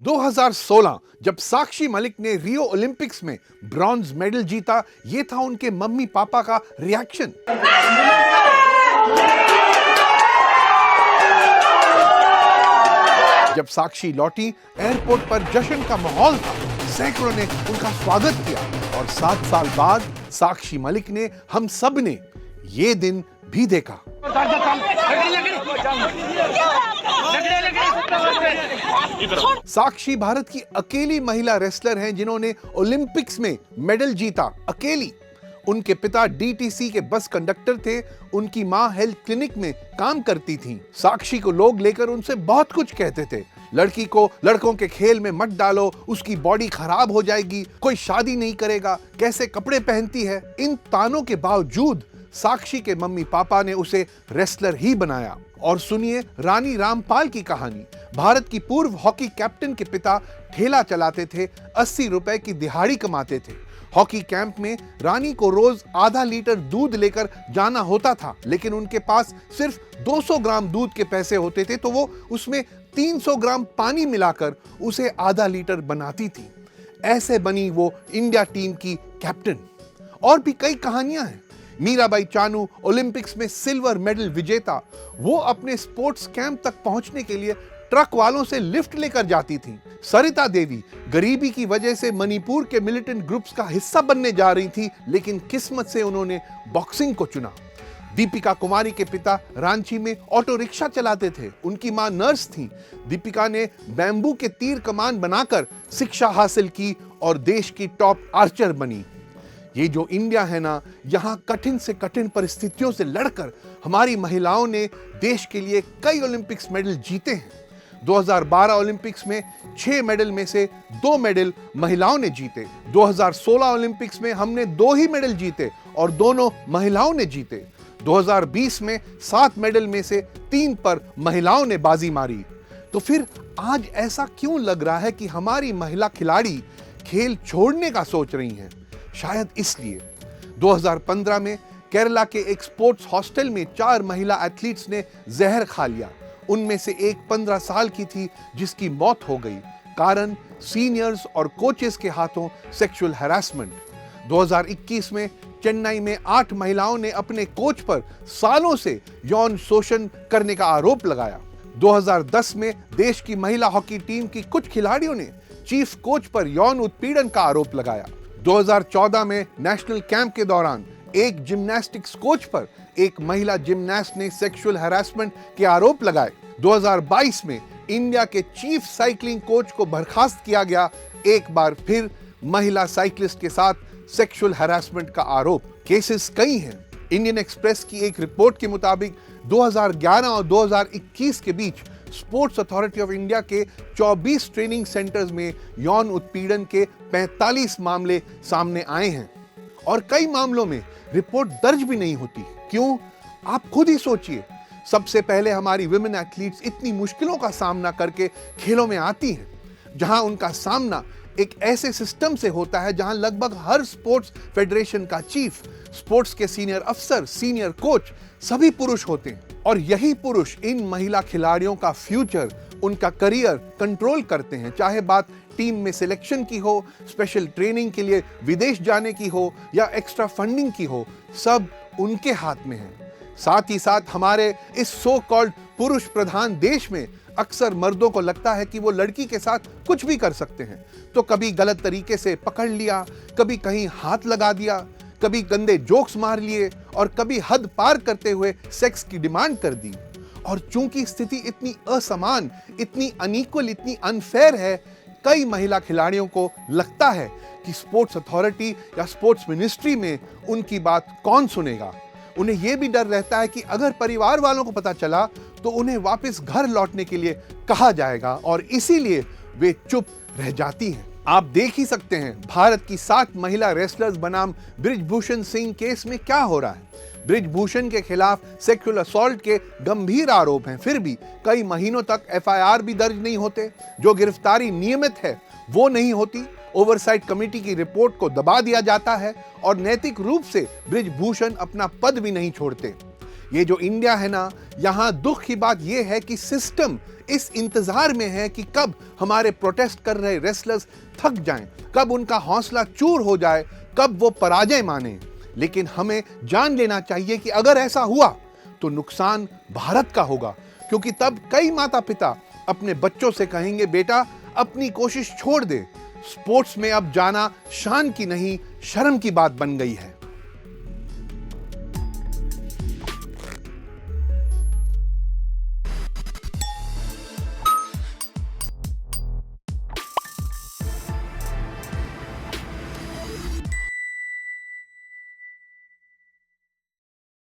2016 जब साक्षी मलिक ने Rio Olympics में ब्रॉन्ज मेडल जीता, ये था उनके मम्मी पापा का रिएक्शन। जब साक्षी लौटी, एयरपोर्ट पर जश्न का माहौल था। सैकड़ों ने उनका स्वागत किया और 7 साल बाद साक्षी मलिक ने, हम सब ने ये दिन भी देखा। साक्षी भारत की अकेली महिला रेसलर हैं जिन्होंने ओलंपिक्स में मेडल जीता, अकेली। उनके पिता डीटीसी के बस कंडक्टर थे, उनकी मां हेल्थ क्लिनिक में काम करती थीं। साक्षी को लोग लेकर उनसे बहुत कुछ कहते थे। लड़की को लड़कों के खेल में मत डालो, उसकी बॉडी खराब हो जाएगी, कोई शादी नहीं करेगा, कैसे कपड़े पहनती है। इन तानों के बावजूद साक्षी के मम्मी पापा ने उसे रेसलर ही बनाया। और सुनिए रानी रामपाल की कहानी। भारत की पूर्व हॉकी कैप्टन के पिता ठेला चलाते थे, 80 रुपए की दिहाड़ी कमाते थे। हॉकी कैंप में रानी को रोज आधा लीटर दूध लेकर जाना होता था, लेकिन उनके पास सिर्फ 200 ग्राम दूध के पैसे होते थे, तो वो उसमें 300 ग्राम पानी मिलाकर उसे आधा लीटर बनाती थी। ऐसे बनी वो इंडिया टीम की कैप्टन। और भी कई कहानियां हैं। मीराबाई चानू ओलंपिक्स में सिल्वर मेडल विजेता, वो अपने स्पोर्ट्स कैंप तक पहुंचने के लिए ट्रक वालों से लिफ्ट लेकर जाती थीं। सरिता देवी गरीबी की वजह से मणिपुर के मिलिटेंट ग्रुप्स का हिस्सा बनने जा रही थी, लेकिन किस्मत से उन्होंने बॉक्सिंग को चुना। दीपिका कुमारी के पिता रांची में ऑटो रिक्शा चलाते थे, उनकी मां नर्स थी। दीपिका ने बैम्बू के तीर कमान बनाकर शिक्षा हासिल की और देश की टॉप आर्चर बनी। ये जो इंडिया है ना, यहां कठिन से कठिन परिस्थितियों से लड़कर हमारी महिलाओं ने देश के लिए कई ओलंपिक्स मेडल जीते हैं। 2012 ओलंपिक्स में 6 मेडल में से 2 मेडल महिलाओं ने जीते। 2016 ओलंपिक्स में हमने 2 ही मेडल जीते और दोनों महिलाओं ने जीते। 2020 में 7 मेडल में से 3 पर महिलाओं ने बाजी मारी। तो फिर आज ऐसा क्यों लग रहा है कि हमारी महिला खिलाड़ी खेल छोड़ने का सोच रही हैं? शायद इसलिए 2015 में केरला के एक स्पोर्ट्स हॉस्टल में 4 महिला एथलीट्स ने जहर खा लिया। उनमें से एक 15 साल की थी जिसकी मौत हो गई, कारण सीनियर्स और कोचेस के हाथों सेक्सुअल हैरेसमेंट। 2021 में चेन्नई में 8 महिलाओं ने अपने कोच पर सालों से यौन शोषण करने का आरोप लगाया। 2010 में देश की महिला हॉकी टीम की कुछ खिलाड़ियों ने चीफ कोच पर यौन उत्पीड़न का आरोप लगाया। 2014 में नेशनल कैंप के दौरान एक जिम्नास्टिक्स कोच पर एक महिला जिम्नास्ट ने सेक्सुअल हैरेसमेंट के आरोप लगाए। 2022 में इंडिया के चीफ साइकिलिंग कोच को बर्खास्त किया गया। एक बार फिर महिला साइकिलिस्ट के साथ सेक्सुअल हैरेसमेंट का आरोप। केसेस कई हैं। इंडियन एक्सप्रेस की एक रिपोर्ट के मुताबिक 2011 और 2021 के बीच स्पोर्ट्स अथॉरिटी ऑफ इंडिया के 24 ट्रेनिंग सेंटर्स में यौन उत्पीड़न के 45 मामले सामने आए हैं और कई मामलों में रिपोर्ट दर्ज भी नहीं होती। क्यों? आप खुद ही सोचिए। सबसे पहले हमारी विमेन एथलीट्स इतनी मुश्किलों का सामना करके खेलों में आती हैं, जहां उनका सामना एक ऐसे सिस्टम से होता है जहां लगभग हर स्पोर्ट्स फेडरेशन का चीफ, स्पोर्ट्स के सीनियर अफसर, सीनियर कोच सभी पुरुष होते हैं। और यही पुरुष इन महिला खिलाड़ियों का फ्यूचर, उनका करियर कंट्रोल करते हैं। चाहे बात टीम में सिलेक्शन की हो, स्पेशल ट्रेनिंग के लिए विदेश जाने की हो या एक्स्ट्रा फंडिंग की हो, सब उनके हाथ में है। साथ ही साथ हमारे इस सो कॉल्ड पुरुष प्रधान देश में अक्सर मर्दों को लगता है कि वो लड़की के साथ कुछ भी कर सकते हैं, तो कभी गलत तरीके से पकड़ लिया, कभी कहीं हाथ लगा दिया, कभी गंदे जोक्स मार लिए और कभी हद पार करते हुए सेक्स की डिमांड कर दी। और चूंकि स्थिति इतनी असमान, इतनी अनइक्वल, इतनी अनफेयर है, कई महिला खिलाड़ियों को लगता है कि स्पोर्ट्स अथॉरिटी या स्पोर्ट्स मिनिस्ट्री में उनकी बात कौन सुनेगा। उन्हें यह भी डर रहता है कि अगर परिवार वालों को पता चला तो उन्हें वापस घर लौटने के लिए कहा जाएगा और इसीलिए वे चुप रह जाती हैं। आप देख ही सकते हैं भारत की 7 महिला रेसलर्स बनाम बृजभूषण सिंह केस में क्या हो रहा है। बृजभूषण के खिलाफ सेक्सुअल असॉल्ट के गंभीर आरोप हैं, फिर भी कई महीनों तक एफआईआर भी दर्ज नहीं होते। जो गिरफ्तारी नियमित है वो नहीं होती। ओवरसाइट कमेटी की रिपोर्ट को दबा दिया जाता है और नैतिक रूप से बृजभूषण अपना पद भी नहीं छोड़ते। ये जो इंडिया है ना, यहां दुख की बात यह है कि सिस्टम इस इंतजार में है कि कब हमारे प्रोटेस्ट कर रहे रेसलर्स थक जाएं, कब उनका हौसला चूर हो जाए, कब वो पराजय माने। लेकिन हमें जान लेना चाहिए कि अगर ऐसा हुआ तो नुकसान भारत का होगा, क्योंकि तब कई माता पिता अपने बच्चों से कहेंगे, बेटा अपनी कोशिश छोड़ दे, स्पोर्ट्स में अब जाना शान की नहीं शर्म की बात बन गई है।